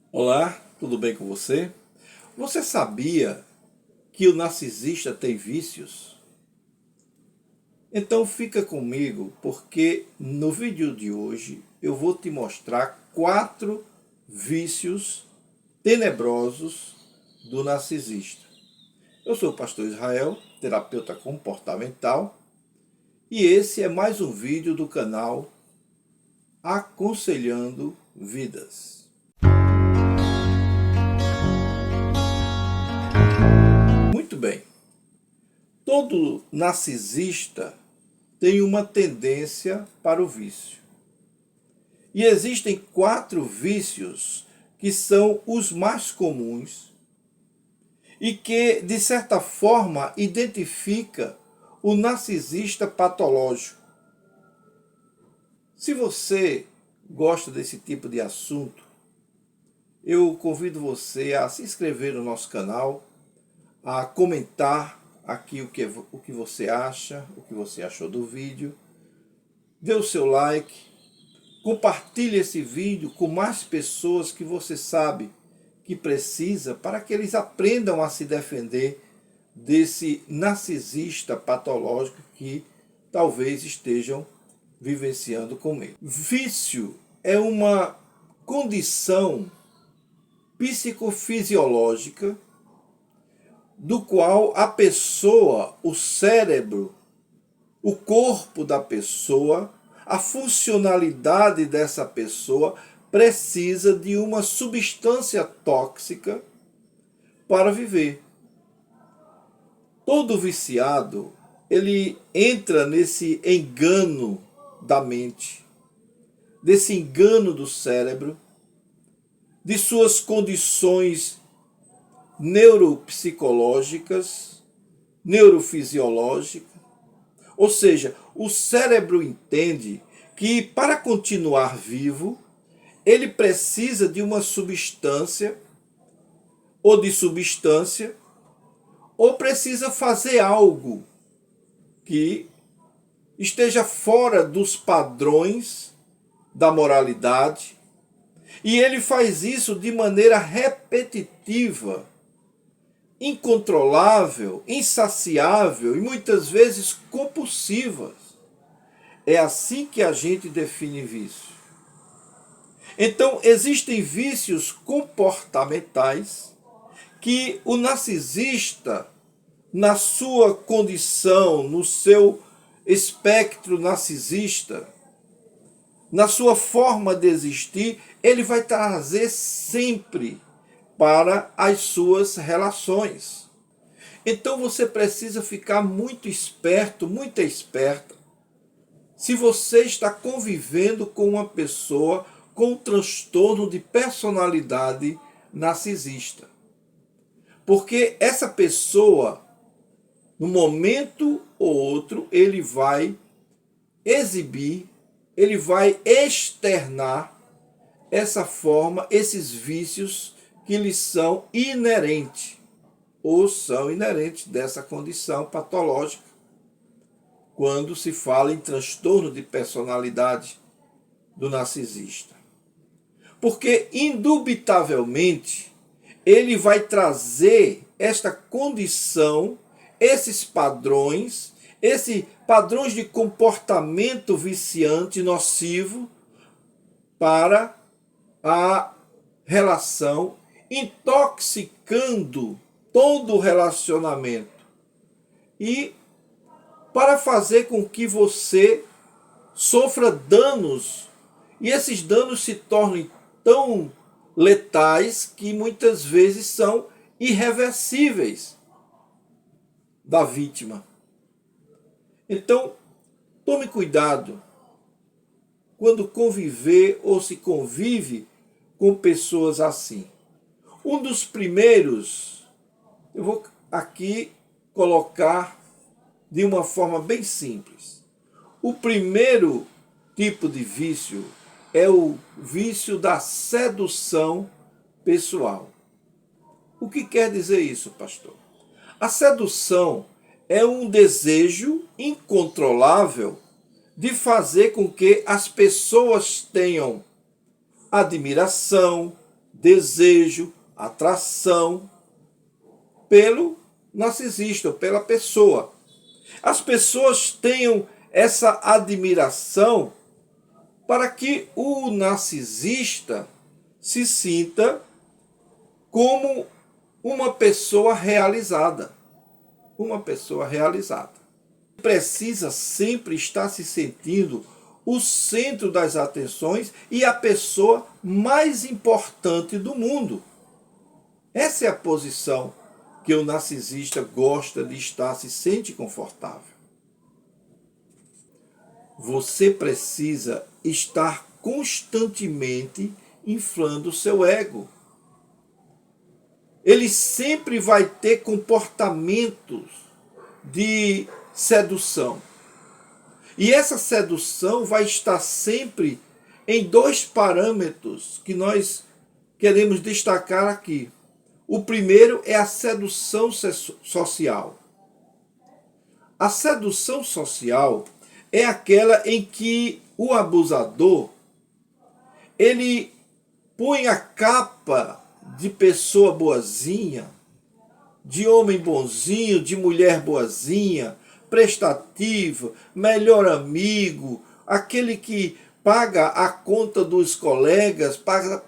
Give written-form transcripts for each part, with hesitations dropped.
Olá, tudo bem com você? Você sabia que o narcisista tem vícios? Então fica comigo, porque no vídeo de hoje eu vou te mostrar 4 vícios tenebrosos do narcisista. Eu sou o pastor Israel, terapeuta comportamental, e esse é mais um vídeo do canal Aconselhando Vidas. Muito bem. Todo narcisista tem uma tendência para o vício. E existem 4 vícios que são os mais comuns e que, de certa forma, identifica o narcisista patológico. Se você gosta desse tipo de assunto, eu convido você a se inscrever no nosso canal, a comentar aqui o que você acha, o que você achou do vídeo. Dê o seu like, compartilhe esse vídeo com mais pessoas que você sabe que precisa para que eles aprendam a se defender desse narcisista patológico que talvez estejam vivenciando com ele. Vício é uma condição psicofisiológica do qual a pessoa, o cérebro, o corpo da pessoa, a funcionalidade dessa pessoa precisa de uma substância tóxica para viver. Todo viciado, ele entra nesse engano da mente, desse engano do cérebro, de suas condições neuropsicológicas, neurofisiológicas. Ou seja, o cérebro entende que para continuar vivo, ele precisa de uma substância, ou de substância, ou precisa fazer algo que esteja fora dos padrões da moralidade, e ele faz isso de maneira repetitiva, incontrolável, insaciável e muitas vezes compulsivas. É assim que a gente define vício. Então, existem vícios comportamentais que o narcisista, na sua condição, no seu espectro narcisista, na sua forma de existir, ele vai trazer sempre para as suas relações. Então você precisa ficar muito esperto, muito esperta, se você está convivendo com uma pessoa com transtorno de personalidade narcisista. Porque essa pessoa, no momento ou outro, ele vai exibir, ele vai externar essa forma, esses vícios que lhes são inerentes, ou são inerentes dessa condição patológica, quando se fala em transtorno de personalidade do narcisista. Porque, indubitavelmente, ele vai trazer esta condição, esses padrões de comportamento viciante, nocivo, para a relação, intoxicando todo o relacionamento e para fazer com que você sofra danos, e esses danos se tornem tão letais que muitas vezes são irreversíveis da vítima. Então, tome cuidado quando conviver ou se convive com pessoas assim. Um dos primeiros, eu vou aqui colocar de uma forma bem simples. O primeiro tipo de vício é o vício da sedução pessoal. O que quer dizer isso, pastor? A sedução é um desejo incontrolável de fazer com que as pessoas tenham admiração, desejo, atração pelo narcisista, pela pessoa. As pessoas tenham essa admiração para que o narcisista se sinta como uma pessoa realizada. Uma pessoa realizada. Precisa sempre estar se sentindo o centro das atenções e a pessoa mais importante do mundo. Essa é a posição que o narcisista gosta de estar, se sente confortável. Você precisa estar constantemente inflando o seu ego. Ele sempre vai ter comportamentos de sedução. E essa sedução vai estar sempre em dois parâmetros que nós queremos destacar aqui. O primeiro é a sedução social. A sedução social é aquela em que o abusador ele põe a capa de pessoa boazinha, de homem bonzinho, de mulher boazinha, prestativo, melhor amigo, aquele que paga a conta dos colegas, paga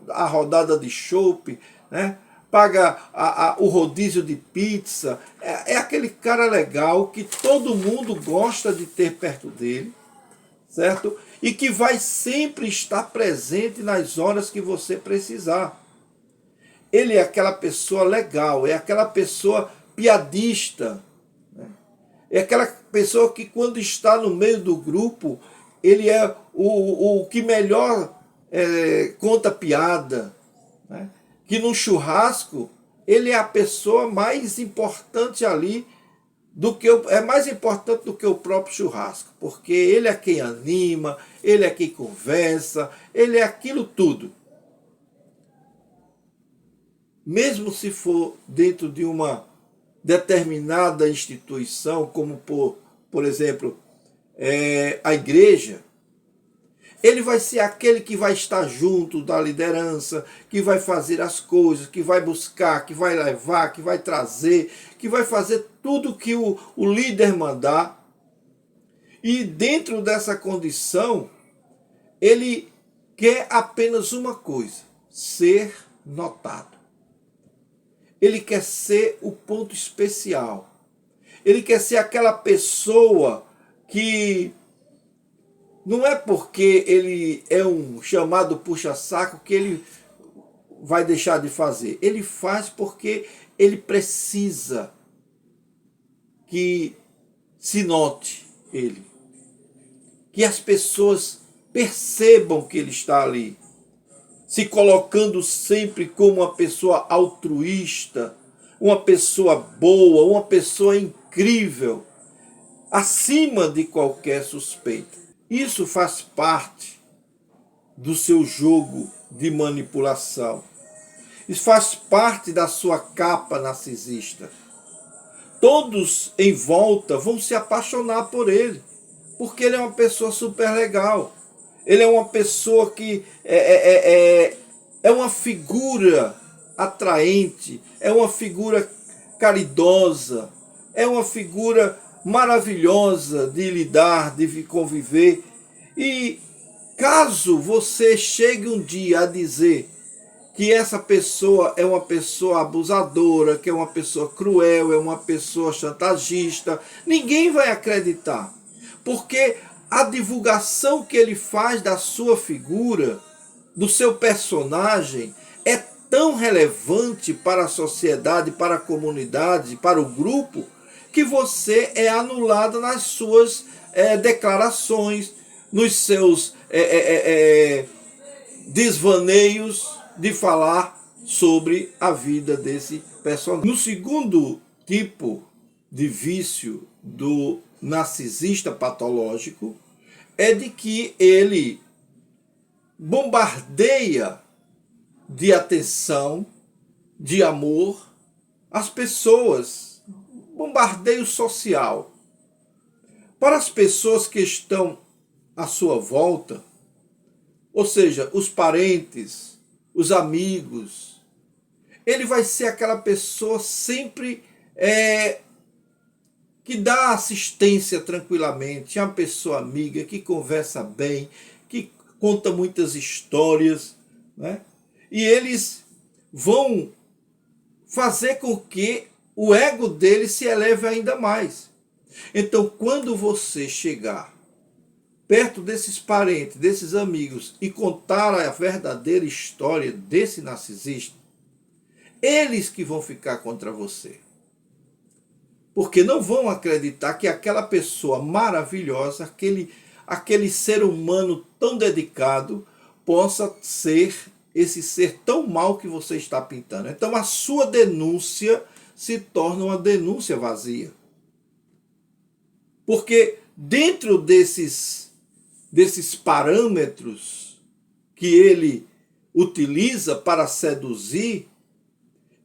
a rodada de chopp, né? Paga o rodízio de pizza. É aquele cara legal que todo mundo gosta de ter perto dele, certo? E que vai sempre estar presente nas horas que você precisar. Ele é aquela pessoa legal, é aquela pessoa piadista, né? É aquela pessoa que quando está no meio do grupo, ele é o que melhor conta piada, né? Que no churrasco, ele é a pessoa mais importante ali, é mais importante do que o próprio churrasco, porque ele é quem anima, ele é quem conversa, ele é aquilo tudo. Mesmo se for dentro de uma determinada instituição, como por exemplo, a igreja, ele vai ser aquele que vai estar junto da liderança, que vai fazer as coisas, que vai buscar, que vai levar, que vai trazer, que vai fazer tudo que o líder mandar. E dentro dessa condição, ele quer apenas uma coisa: ser notado. Ele quer ser o ponto especial. Ele quer ser aquela pessoa que não é porque ele é um chamado puxa-saco que ele vai deixar de fazer. Ele faz porque ele precisa que se note ele. Que as pessoas percebam que ele está ali. Se colocando sempre como uma pessoa altruísta, uma pessoa boa, uma pessoa incrível, acima de qualquer suspeita. Isso faz parte do seu jogo de manipulação. Isso faz parte da sua capa narcisista. Todos em volta vão se apaixonar por ele, porque ele é uma pessoa super legal. Ele é uma pessoa que é uma figura atraente, é uma figura caridosa, é uma figura maravilhosa de lidar, de conviver. E caso você chegue um dia a dizer que essa pessoa é uma pessoa abusadora, que é uma pessoa cruel, é uma pessoa chantagista, ninguém vai acreditar. Porque a divulgação que ele faz da sua figura, do seu personagem, é tão relevante para a sociedade, para a comunidade, para o grupo, que você é anulado nas suas declarações, nos seus desvaneios de falar sobre a vida desse personagem. No segundo tipo de vício do narcisista patológico, é de que ele bombardeia de atenção, de amor, as pessoas, bombardeio social. Para as pessoas que estão à sua volta, ou seja, os parentes, os amigos. Ele vai ser aquela pessoa sempre que dá assistência tranquilamente, é uma pessoa amiga, que conversa bem, que conta muitas histórias, né? E eles vão fazer com que o ego dele se eleve ainda mais. Então, quando você chegar perto desses parentes, desses amigos, e contar a verdadeira história desse narcisista, eles que vão ficar contra você. Porque não vão acreditar que aquela pessoa maravilhosa, aquele ser humano tão dedicado, possa ser esse ser tão mal que você está pintando. Então a sua denúncia se torna uma denúncia vazia. Porque dentro desses parâmetros que ele utiliza para seduzir,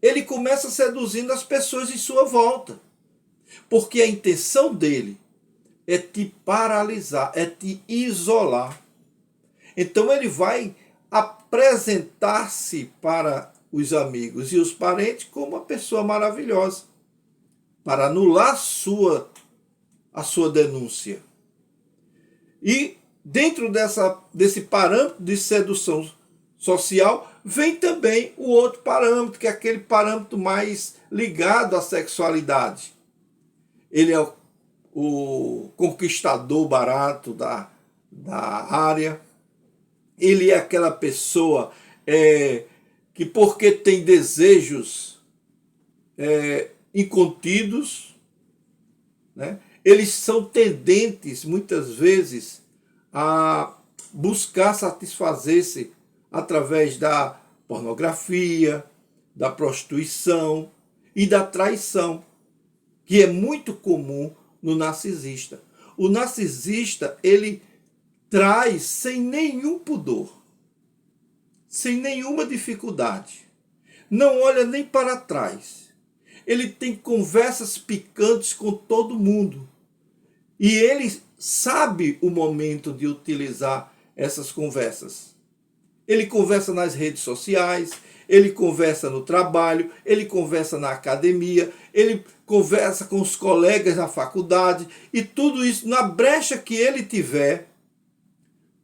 ele começa seduzindo as pessoas em sua volta. Porque a intenção dele é te paralisar, é te isolar. Então ele vai apresentar-se para os amigos e os parentes como uma pessoa maravilhosa, para anular a sua denúncia. E dentro desse parâmetro de sedução social, vem também o outro parâmetro, que é aquele parâmetro mais ligado à sexualidade. Ele é o conquistador barato da área. Ele é aquela pessoa que, porque tem desejos incontidos, né, eles são tendentes, muitas vezes, a buscar satisfazer-se através da pornografia, da prostituição e da traição, que é muito comum no narcisista. O narcisista, ele traz sem nenhum pudor, sem nenhuma dificuldade. Não olha nem para trás. Ele tem conversas picantes com todo mundo. E ele sabe o momento de utilizar essas conversas. Ele conversa nas redes sociais, ele conversa no trabalho, ele conversa na academia, ele conversa com os colegas na faculdade, e tudo isso na brecha que ele tiver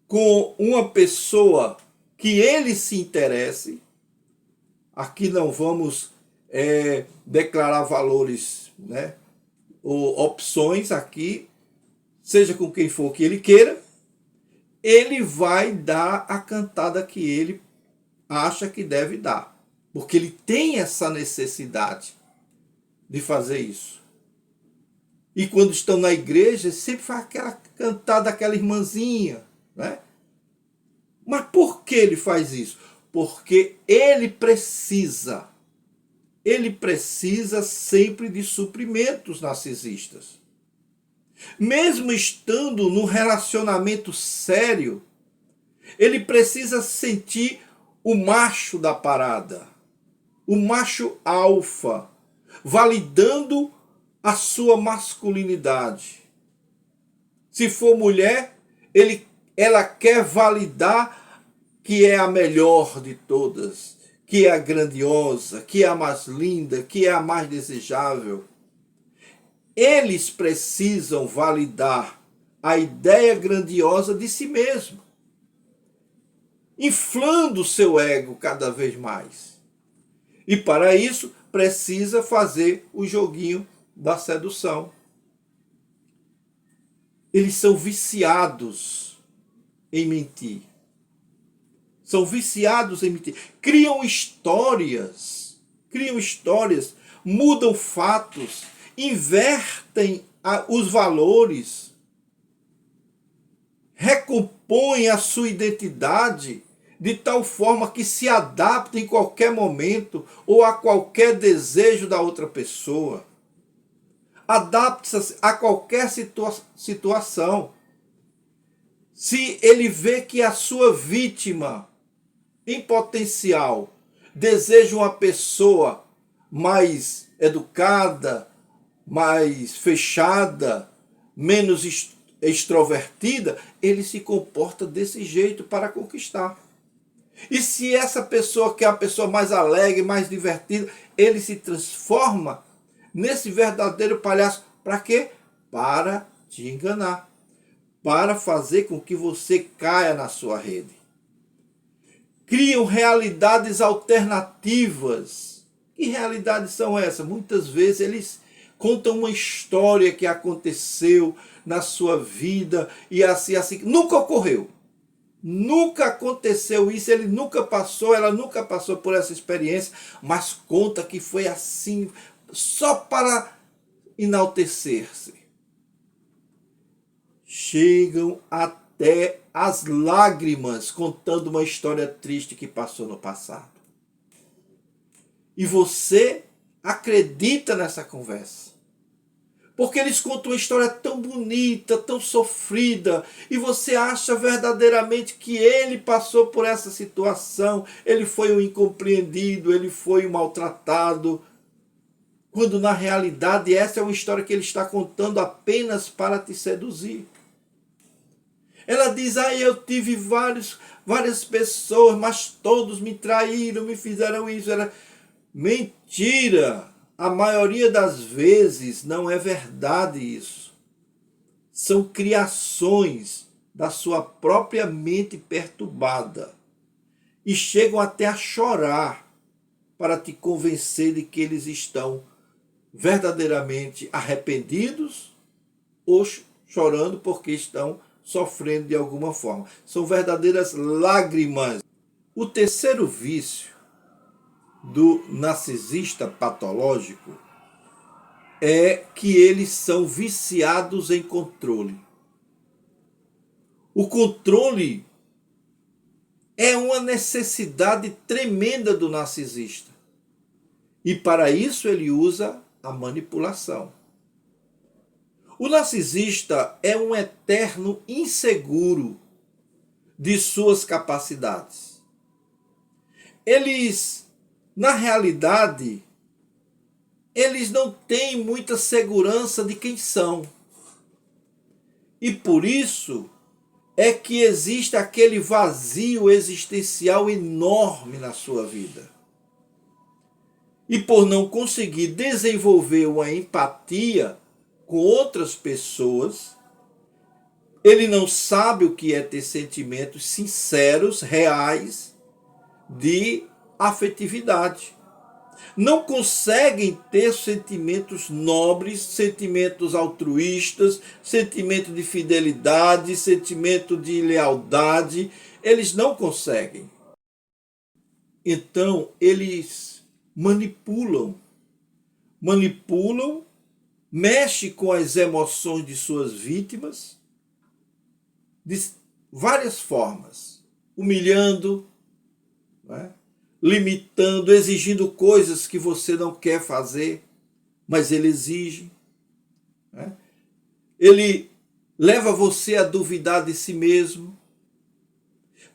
com uma pessoa que ele se interesse. Aqui não vamos declarar valores, né, ou opções aqui, seja com quem for que ele queira, ele vai dar a cantada que ele acha que deve dar, porque ele tem essa necessidade de fazer isso. E quando estão na igreja, sempre faz aquela cantada, aquela irmãzinha, né? Mas por que ele faz isso? Porque ele precisa sempre de suprimentos narcisistas. Mesmo estando num relacionamento sério, ele precisa sentir o macho da parada, o macho alfa, validando a sua masculinidade. Se for mulher, ela quer validar que é a melhor de todas, que é a grandiosa, que é a mais linda, que é a mais desejável. Eles precisam validar a ideia grandiosa de si mesmo, inflando o seu ego cada vez mais. E para isso precisa fazer o joguinho da sedução. Eles são viciados em mentir. São viciados em mentir. Criam histórias, mudam fatos, invertem os valores, recompõem a sua identidade de tal forma que se adapta em qualquer momento ou a qualquer desejo da outra pessoa. Adapta-se a qualquer situação. Se ele vê que a sua vítima, em potencial, deseja uma pessoa mais educada, mais fechada, menos extrovertida, ele se comporta desse jeito para conquistar. E se essa pessoa que é a pessoa mais alegre, mais divertida, ele se transforma nesse verdadeiro palhaço. Para quê? Para te enganar. Para fazer com que você caia na sua rede. Criam realidades alternativas. Que realidades são essas? Muitas vezes eles contam uma história que aconteceu na sua vida e assim, nunca ocorreu. Nunca aconteceu isso, ele nunca passou, ela nunca passou por essa experiência, mas conta que foi assim, só para enaltecer-se. Chegam até as lágrimas contando uma história triste que passou no passado. E você acredita nessa conversa. Porque eles contam uma história tão bonita, tão sofrida, e você acha verdadeiramente que ele passou por essa situação, ele foi um incompreendido, ele foi um maltratado, quando na realidade essa é uma história que ele está contando apenas para te seduzir. Ela diz, eu tive várias pessoas, mas todos me traíram, me fizeram isso. Mentira! A maioria das vezes não é verdade isso. São criações da sua própria mente perturbada. E chegam até a chorar para te convencer de que eles estão verdadeiramente arrependidos ou chorando porque estão sofrendo de alguma forma. São verdadeiras lágrimas. O terceiro vício do narcisista patológico é que eles são viciados em controle. O controle é uma necessidade tremenda do narcisista. E para isso ele usa a manipulação. O narcisista é um eterno inseguro de suas capacidades. Na realidade, eles não têm muita segurança de quem são. E por isso é que existe aquele vazio existencial enorme na sua vida. E por não conseguir desenvolver uma empatia com outras pessoas, ele não sabe o que é ter sentimentos sinceros, reais, de afetividade. Não conseguem ter sentimentos nobres, sentimentos altruístas, sentimento de fidelidade, sentimento de lealdade. Eles não conseguem. Então, eles manipulam, mexem com as emoções de suas vítimas de várias formas, humilhando, né? Limitando, exigindo coisas que você não quer fazer, mas ele exige. Né? Ele leva você a duvidar de si mesmo.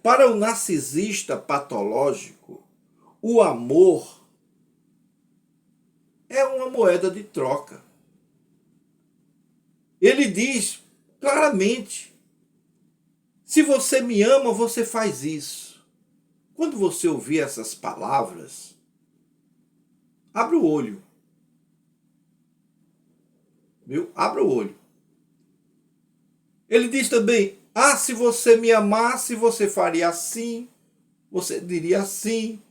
Para o narcisista patológico, o amor é uma moeda de troca. Ele diz claramente, se você me ama, você faz isso. Quando você ouvir essas palavras, abra o olho. Viu? Abra o olho. Ele diz também, se você me amasse, você faria assim, você diria assim,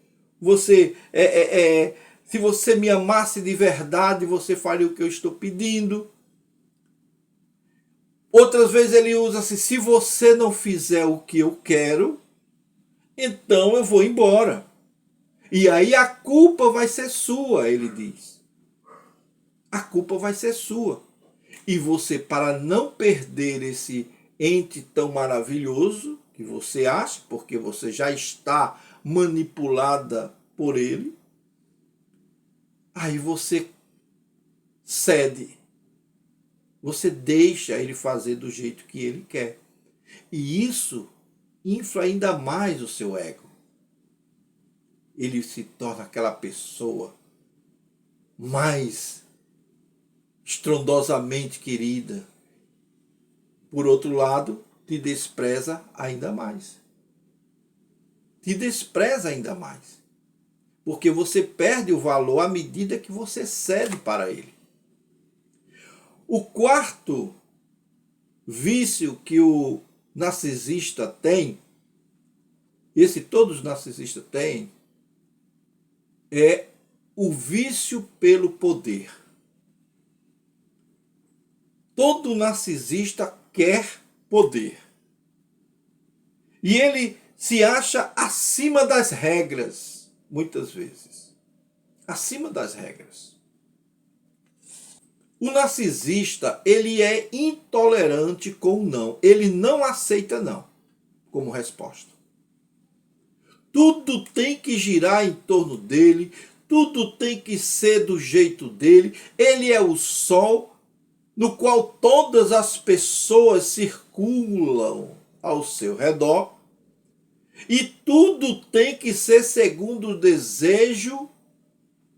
se você me amasse de verdade, você faria o que eu estou pedindo. Outras vezes ele usa assim, se você não fizer o que eu quero, então eu vou embora. E aí a culpa vai ser sua, ele diz. A culpa vai ser sua. E você, para não perder esse ente tão maravilhoso que você acha, porque você já está manipulada por ele, aí você cede. Você deixa ele fazer do jeito que ele quer. E isso infla ainda mais o seu ego. Ele se torna aquela pessoa mais estrondosamente querida. Por outro lado, te despreza ainda mais. te despreza ainda mais. Porque você perde o valor à medida que você cede para ele. O quarto vício que o narcisista tem, esse todos os narcisistas têm, é o vício pelo poder. Todo narcisista quer poder. E ele se acha acima das regras, muitas vezes. Acima das regras. O narcisista, ele é intolerante com o não. Ele não aceita não como resposta. Tudo tem que girar em torno dele, tudo tem que ser do jeito dele. Ele é o sol no qual todas as pessoas circulam ao seu redor, e tudo tem que ser segundo o desejo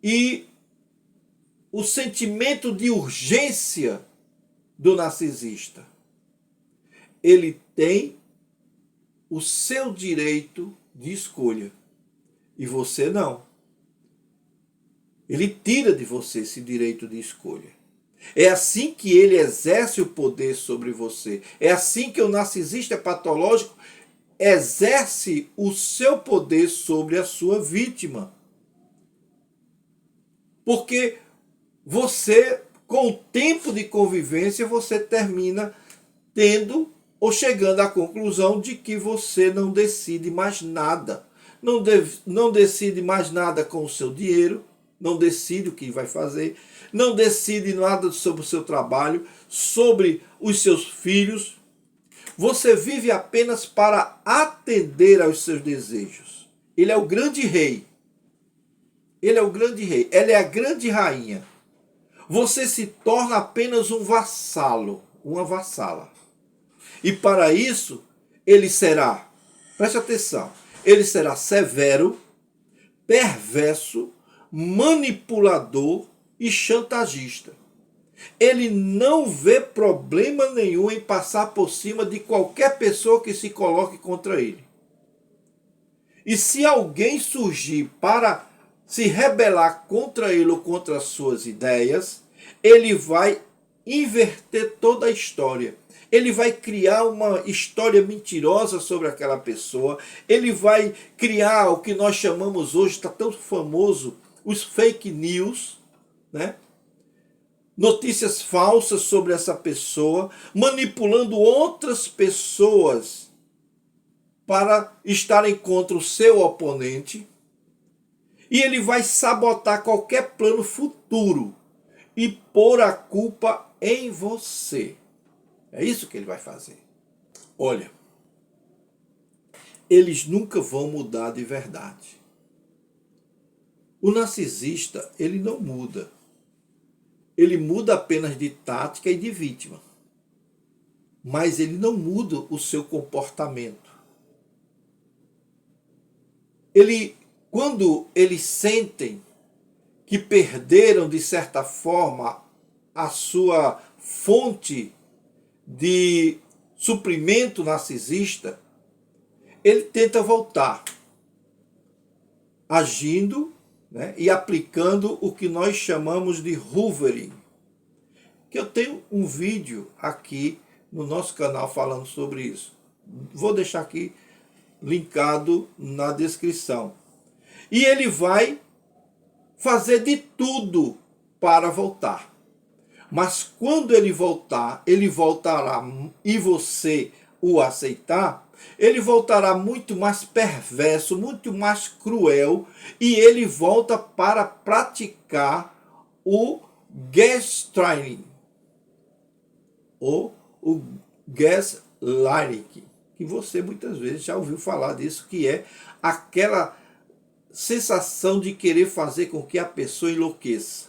e o sentimento de urgência do narcisista. Ele tem o seu direito de escolha e você não. Ele tira de você esse direito de escolha. É assim que ele exerce o poder sobre você. É assim que o narcisista patológico exerce o seu poder sobre a sua vítima. Porque você, com o tempo de convivência, você termina tendo ou chegando à conclusão de que você não decide mais nada. Não decide mais nada com o seu dinheiro, não decide o que vai fazer, não decide nada sobre o seu trabalho, sobre os seus filhos. Você vive apenas para atender aos seus desejos. Ele é o grande rei. Ele é o grande rei. Ela é a grande rainha. Você se torna apenas um vassalo, uma vassala. E para isso, ele será, preste atenção, ele será severo, perverso, manipulador e chantagista. Ele não vê problema nenhum em passar por cima de qualquer pessoa que se coloque contra ele. E se alguém surgir para se rebelar contra ele ou contra as suas ideias, ele vai inverter toda a história. Ele vai criar uma história mentirosa sobre aquela pessoa. Ele vai criar o que nós chamamos hoje, está tão famoso, os fake news, né? Notícias falsas sobre essa pessoa, manipulando outras pessoas para estarem contra o seu oponente. E ele vai sabotar qualquer plano futuro e pôr a culpa em você. É isso que ele vai fazer. Olha, eles nunca vão mudar de verdade. O narcisista, ele não muda. Ele muda apenas de tática e de vítima. Mas ele não muda o seu comportamento. Quando eles sentem que perderam, de certa forma, a sua fonte de suprimento narcisista, ele tenta voltar, agindo, né, e aplicando o que nós chamamos de hoovering. Que eu tenho um vídeo aqui no nosso canal falando sobre isso. Vou deixar aqui linkado na descrição. E ele vai fazer de tudo para voltar. Mas quando ele voltar, ele voltará, e você o aceitar, ele voltará muito mais perverso, muito mais cruel, e ele volta para praticar o gaslighting, ou o gaslighting, que você muitas vezes já ouviu falar disso, que é aquela sensação de querer fazer com que a pessoa enlouqueça.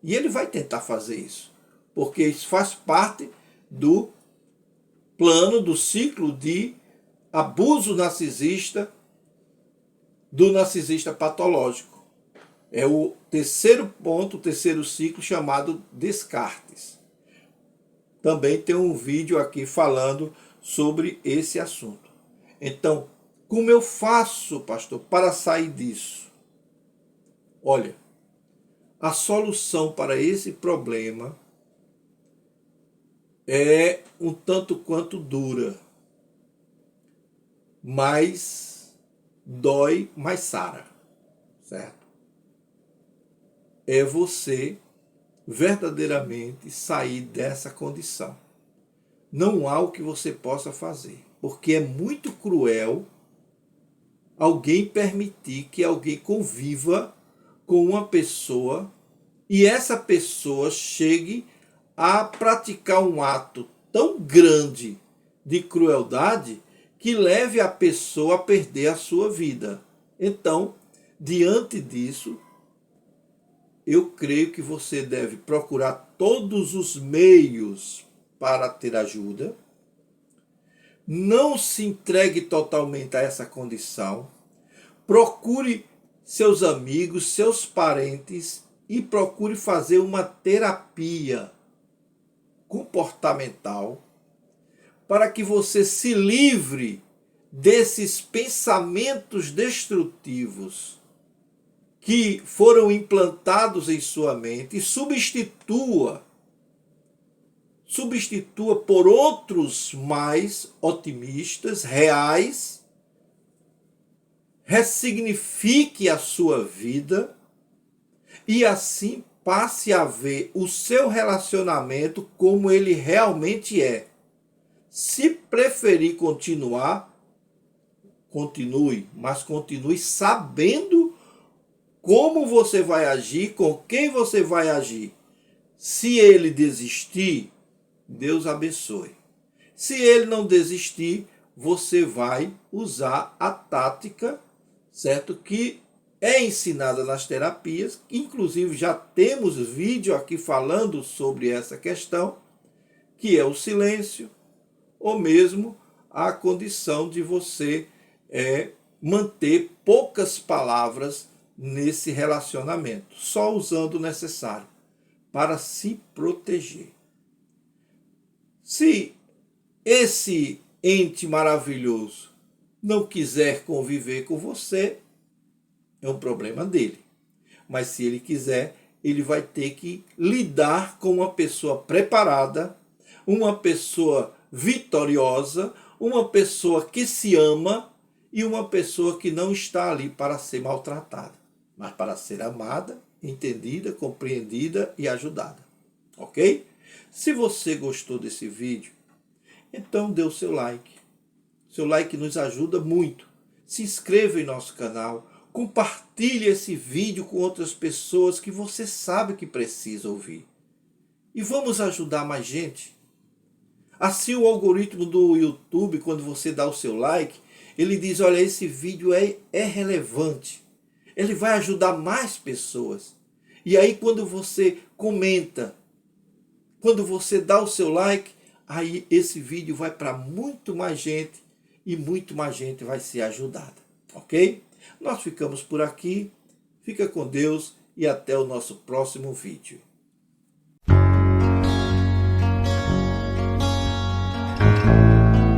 E ele vai tentar fazer isso, porque isso faz parte do plano, do ciclo de abuso narcisista, do narcisista patológico. É o terceiro ponto, o terceiro ciclo, chamado Descartes. Também tem um vídeo aqui falando sobre esse assunto. Então, Como eu faço, pastor, para sair disso? Olha, a solução para esse problema é um tanto quanto dura, mas dói, mas sara, certo? É você verdadeiramente sair dessa condição. Não há o que você possa fazer, porque é muito cruel alguém permitir que alguém conviva com uma pessoa e essa pessoa chegue a praticar um ato tão grande de crueldade que leve a pessoa a perder a sua vida. Então, diante disso, eu creio que você deve procurar todos os meios para ter ajuda. Não se entregue totalmente a essa condição. Procure seus amigos, seus parentes e procure fazer uma terapia comportamental para que você se livre desses pensamentos destrutivos que foram implantados em sua mente e substitua por outros mais otimistas, reais, ressignifique a sua vida e assim passe a ver o seu relacionamento como ele realmente é. Se preferir continuar, continue, mas continue sabendo como você vai agir, com quem você vai agir. Se ele desistir, Deus abençoe. Se ele não desistir, você vai usar a tática, certo? Que é ensinada nas terapias, inclusive já temos vídeo aqui falando sobre essa questão, que é o silêncio, ou mesmo a condição de você manter poucas palavras nesse relacionamento, só usando o necessário para se proteger. Se esse ente maravilhoso não quiser conviver com você, é um problema dele. Mas se ele quiser, ele vai ter que lidar com uma pessoa preparada, uma pessoa vitoriosa, uma pessoa que se ama e uma pessoa que não está ali para ser maltratada, mas para ser amada, entendida, compreendida e ajudada. Ok? Se você gostou desse vídeo, então dê o seu like. Seu like nos ajuda muito. Se inscreva em nosso canal, compartilhe esse vídeo com outras pessoas que você sabe que precisa ouvir. E vamos ajudar mais gente. Assim o algoritmo do YouTube, quando você dá o seu like, ele diz, olha, esse vídeo é relevante. Ele vai ajudar mais pessoas. E aí quando você comenta, quando você dá o seu like, aí esse vídeo vai para muito mais gente e muito mais gente vai ser ajudada, ok? Nós ficamos por aqui, fica com Deus e até o nosso próximo vídeo.